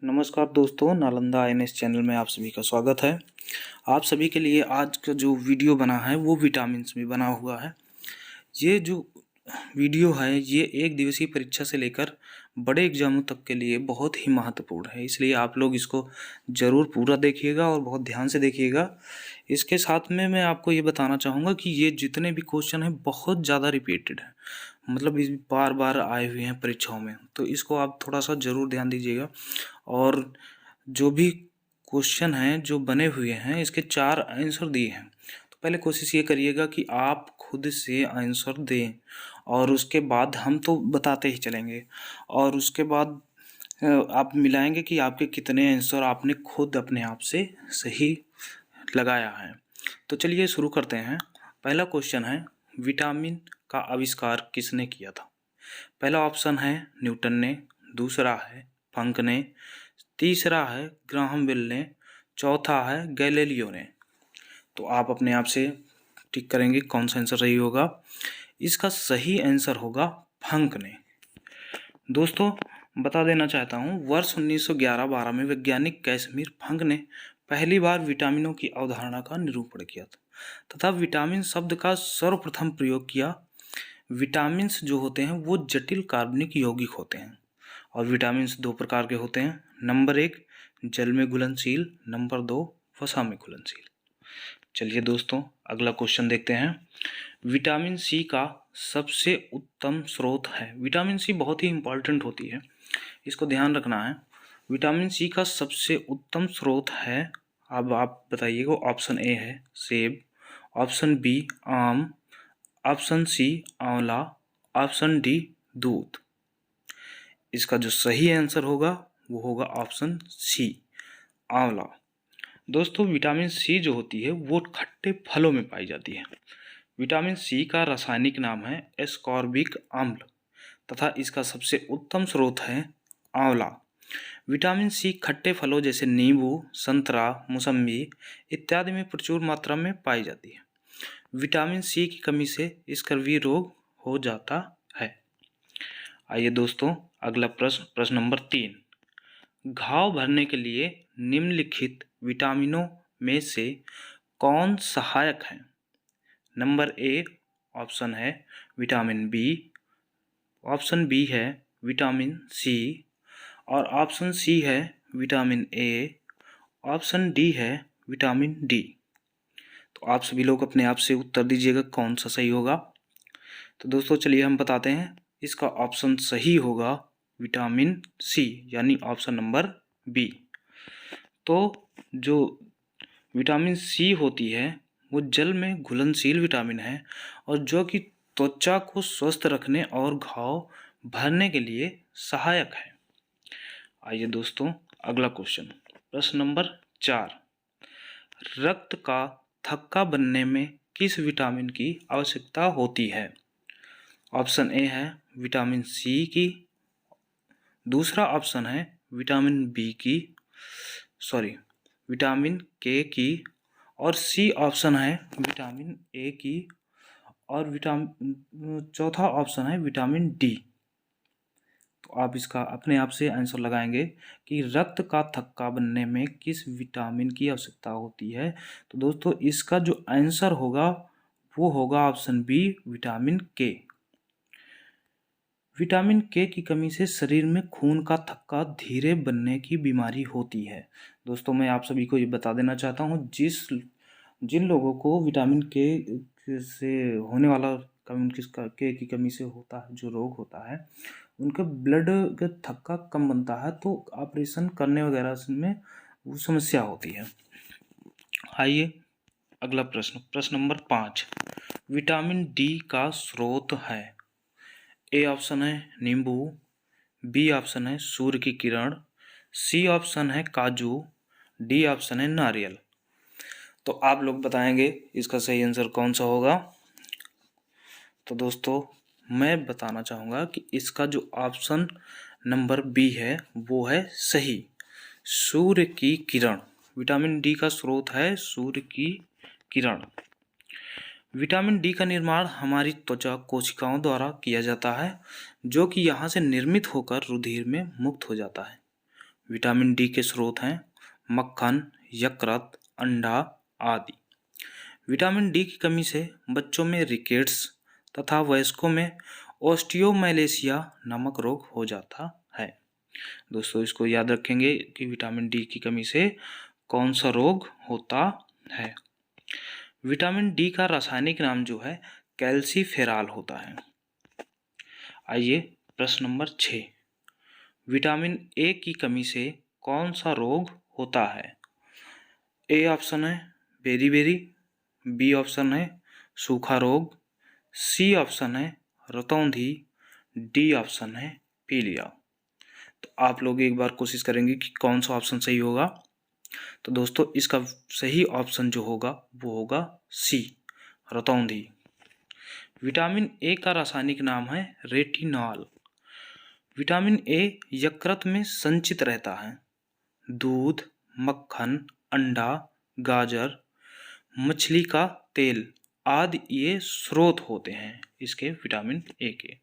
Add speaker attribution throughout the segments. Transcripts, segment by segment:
Speaker 1: नमस्कार दोस्तों, Nalanda INS channel में आप सभी का स्वागत है। आप सभी के लिए आज का जो वीडियो बना है वो विटामिन्स में बना हुआ है। ये जो वीडियो है ये एक दिवसीय परीक्षा से लेकर बड़े एग्जामों तक के लिए बहुत ही महत्वपूर्ण है, इसलिए आप लोग इसको ज़रूर पूरा देखिएगा और बहुत ध्यान से देखिएगा। इसके साथ में मैं आपको ये बताना चाहूँगा कि ये जितने भी क्वेश्चन हैं बहुत ज़्यादा रिपीटेड है, मतलब इस बार बार आए हुए हैं परीक्षाओं में, तो इसको आप थोड़ा सा ज़रूर ध्यान दीजिएगा। और जो भी क्वेश्चन हैं जो बने हुए हैं इसके 4 आंसर दिए हैं, तो पहले कोशिश ये करिएगा कि आप खुद से आंसर दें और उसके बाद हम तो बताते ही चलेंगे और उसके बाद आप मिलाएंगे कि आपके कितने आंसर आपने खुद अपने आप से सही लगाया है। तो चलिए शुरू करते हैं। पहला क्वेश्चन है, विटामिन का आविष्कार किसने किया था? पहला ऑप्शन है न्यूटन ने, दूसरा है फंक ने, तीसरा है ग्राहम बेल ने, चौथा है गैलीलियो ने। तो आप अपने आप से टिक करेंगे कौन सा आंसर सही होगा। इसका सही आंसर होगा फंक ने। दोस्तों बता देना चाहता हूँ, वर्ष 1911-12 में वैज्ञानिक कैसमीर फंक ने पहली बार विटामिनों की अवधारणा का निरूपण किया था तथा विटामिन शब्द का सर्वप्रथम प्रयोग किया। विटामिन्स जो होते हैं वो जटिल कार्बनिक यौगिक होते हैं और विटामिन्स 2 प्रकार के होते हैं। नंबर 1 जल में घुलनशील, नंबर 2 वसा में घुलनशील। चलिए दोस्तों अगला क्वेश्चन देखते हैं। विटामिन सी का सबसे उत्तम स्रोत है। विटामिन सी बहुत ही इम्पॉर्टेंट होती है, इसको ध्यान रखना है। विटामिन सी का सबसे उत्तम स्रोत है, अब आप बताइएगा। ऑप्शन ए है सेब, ऑप्शन बी आम, ऑप्शन सी आंवला, ऑप्शन डी दूध। इसका जो सही आंसर होगा वो होगा ऑप्शन सी आंवला। दोस्तों विटामिन सी जो होती है वो खट्टे फलों में पाई जाती है। विटामिन सी का रासायनिक नाम है एस्कॉर्बिक अम्ल तथा इसका सबसे उत्तम स्रोत है आंवला। विटामिन सी खट्टे फलों जैसे नींबू, संतरा, मौसम्बी इत्यादि में प्रचुर मात्रा में पाई जाती है। विटामिन सी की कमी से स्कर्वी रोग हो जाता है। आइए दोस्तों अगला प्रश्न नंबर 3। घाव भरने के लिए निम्नलिखित विटामिनों में से कौन सहायक है? नंबर ए ऑप्शन है विटामिन बी, ऑप्शन बी है विटामिन सी और ऑप्शन सी है विटामिन ए, ऑप्शन डी है विटामिन डी। तो आप सभी लोग अपने आप से उत्तर दीजिएगा कौन सा सही होगा। तो दोस्तों चलिए हम बताते हैं, इसका ऑप्शन सही होगा विटामिन सी यानी ऑप्शन नंबर बी। तो जो विटामिन सी होती है वो जल में घुलनशील विटामिन है और जो कि त्वचा को स्वस्थ रखने और घाव भरने के लिए सहायक है। आइए दोस्तों अगला क्वेश्चन, प्रश्न नंबर 4। रक्त का थक्का बनने में किस विटामिन की आवश्यकता होती है? ऑप्शन ए है विटामिन सी की, दूसरा ऑप्शन है विटामिन बी की, विटामिन के की और सी ऑप्शन है विटामिन ए की और चौथा ऑप्शन है विटामिन डी। तो आप इसका अपने आप से आंसर लगाएंगे कि रक्त का थक्का बनने में किस विटामिन की आवश्यकता होती है। तो दोस्तों इसका जो आंसर होगा वो होगा ऑप्शन बी विटामिन के। विटामिन के की कमी से शरीर में खून का थक्का धीरे बनने की बीमारी होती है। दोस्तों मैं आप सभी को ये बता देना चाहता हूँ, जिन लोगों को विटामिन के से होने वाला के की कमी से होता है जो रोग होता है, उनका ब्लड का थक्का कम बनता है तो ऑपरेशन करने वगैरह में वो समस्या होती है। आइए अगला प्रश्न नंबर 5। विटामिन डी का स्रोत है। ए ऑप्शन है नींबू, बी ऑप्शन है सूर्य की किरण, सी ऑप्शन है काजू, डी ऑप्शन है नारियल। तो आप लोग बताएंगे इसका सही आंसर कौन सा होगा। तो दोस्तों मैं बताना चाहूँगा कि इसका जो ऑप्शन नंबर बी है वो है सही, सूर्य की किरण। विटामिन डी का स्रोत है सूर्य की किरण। विटामिन डी का निर्माण हमारी त्वचा कोशिकाओं द्वारा किया जाता है जो कि यहाँ से निर्मित होकर रुधिर में मुक्त हो जाता है। विटामिन डी के स्रोत हैं मक्खन, यकृत, अंडा आदि। विटामिन डी की कमी से बच्चों में रिकेट्स तथा वयस्कों में ओस्टियोमैलेशिया नामक रोग हो जाता है। दोस्तों इसको याद रखेंगे कि विटामिन डी की कमी से कौन सा रोग होता है। विटामिन डी का रासायनिक नाम जो है कैल्सीफेरॉल होता है। आइए प्रश्न नंबर 6, विटामिन ए की कमी से कौन सा रोग होता है। ए ऑप्शन है बेरी, बी ऑप्शन है सूखा रोग, सी ऑप्शन है रतौंधी, डी ऑप्शन है पीलिया। तो आप लोग एक बार कोशिश करेंगे कि कौन सा ऑप्शन सही होगा। तो दोस्तों इसका सही ऑप्शन जो होगा वो होगा सी, रतौंधी। विटामिन ए का रासायनिक नाम है रेटिनॉल। विटामिन ए यकृत में संचित रहता है। दूध, मक्खन, अंडा, गाजर, मछली का तेल आदि ये स्रोत होते हैं इसके विटामिन ए के।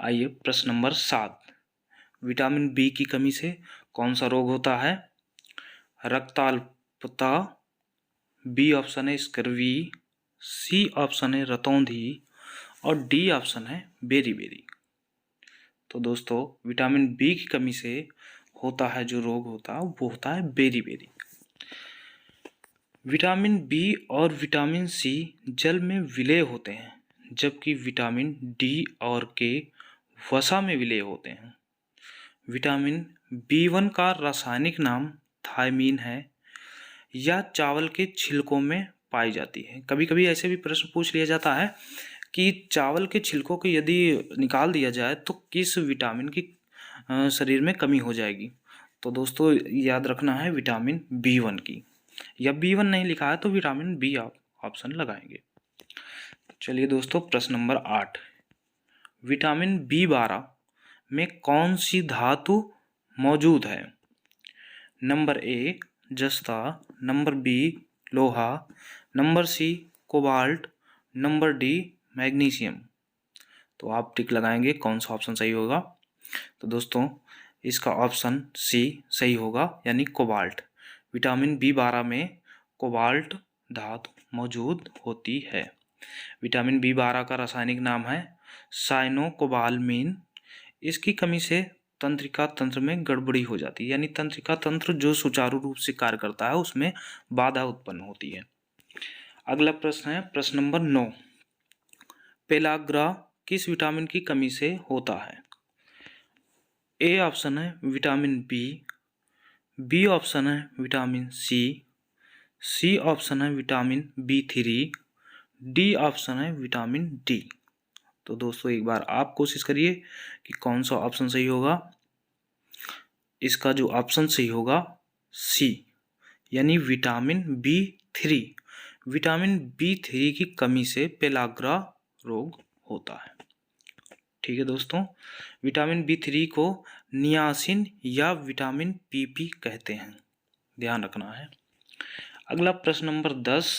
Speaker 1: आइए प्रश्न नंबर 7, विटामिन बी की कमी से कौन सा रोग होता है। रक्ताल्पता, बी ऑप्शन है स्कर्वी, सी ऑप्शन है रतौंधी और डी ऑप्शन है बेरी। तो दोस्तों विटामिन बी की कमी से होता है जो रोग होता है वो होता है बेरी। विटामिन बी और विटामिन सी जल में विलय होते हैं, जबकि विटामिन डी और के वसा में विलय होते हैं। विटामिन B1 का रासायनिक नाम थायमीन है। यह चावल के छिलकों में पाई जाती है। कभी कभी ऐसे भी प्रश्न पूछ लिया जाता है कि चावल के छिलकों को यदि निकाल दिया जाए तो किस विटामिन की शरीर में कमी हो जाएगी। तो दोस्तों याद रखना है विटामिन B1 की, या B1 नहीं लिखा है तो विटामिन बी ऑप्शन लगाएंगे। चलिए दोस्तों प्रश्न नंबर 8, विटामिन B12 में कौन सी धातु मौजूद है। नंबर ए जस्ता, नंबर बी लोहा, number C cobalt, number D magnesium. तो आप टिक लगाएंगे कौन सा ऑप्शन सही होगा। तो दोस्तों इसका ऑप्शन सी सही होगा, यानी कोबाल्ट। विटामिन B12 में कोबाल्ट धातु मौजूद होती है। विटामिन B12 का रासायनिक नाम है साइनोकोबालमीन। इसकी कमी से तंत्रिका तंत्र में गड़बड़ी हो जाती है, यानी तंत्रिका तंत्र जो सुचारू रूप से कार्य करता है उसमें बाधा उत्पन्न होती है। अगला प्रश्न है प्रश्न नंबर 9, पेलाग्रा किस विटामिन की कमी से होता है। ए ऑप्शन है विटामिन बी ऑप्शन है विटामिन सी ऑप्शन है विटामिन B3, डी ऑप्शन है विटामिन डी। तो दोस्तों एक बार आप कोशिश करिए कि कौन सा ऑप्शन सही होगा। इसका जो ऑप्शन सही होगा सी, यानी विटामिन B3। विटामिन B3 की कमी से पेलाग्रा रोग होता है। ठीक है दोस्तों, विटामिन B3 को नियासिन या विटामिन PP कहते हैं, ध्यान रखना है। अगला प्रश्न नंबर 10,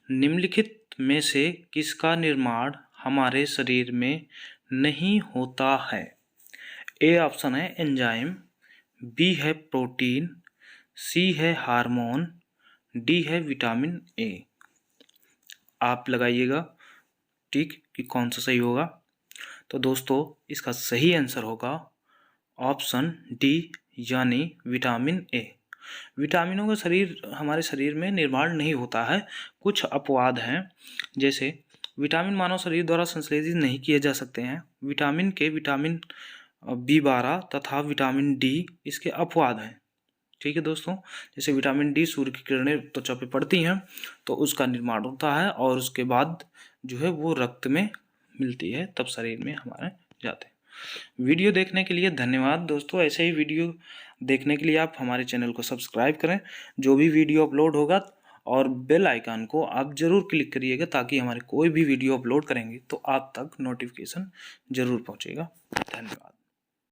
Speaker 1: निम्नलिखित में से किसका निर्माण हमारे शरीर में नहीं होता है। ए ऑप्शन है एंजाइम, बी है प्रोटीन, सी है हार्मोन, डी है विटामिन ए। आप लगाइएगा ठीक कि कौन सा सही होगा। तो दोस्तों इसका सही आंसर होगा ऑप्शन डी, यानी विटामिन ए। विटामिनों का हमारे शरीर में निर्माण नहीं होता है। कुछ अपवाद हैं, जैसे विटामिन मानव शरीर द्वारा संश्लेषित नहीं किए जा सकते हैं। विटामिन B12 तथा विटामिन डी इसके अपवाद हैं। ठीक है दोस्तों, जैसे विटामिन डी सूर्य की किरणें त्वचा पे पड़ती हैं तो उसका निर्माण होता है और उसके बाद जो है वो रक्त में मिलती है, तब शरीर में हमारे जाते हैं। वीडियो देखने के लिए धन्यवाद दोस्तों। ऐसे ही वीडियो देखने के लिए आप हमारे चैनल को सब्सक्राइब करें, जो भी वीडियो अपलोड होगा, और बेल आइकन को आप ज़रूर क्लिक करिएगा ताकि हमारे कोई भी वीडियो अपलोड करेंगे तो आप तक नोटिफिकेशन ज़रूर पहुंचेगा। धन्यवाद।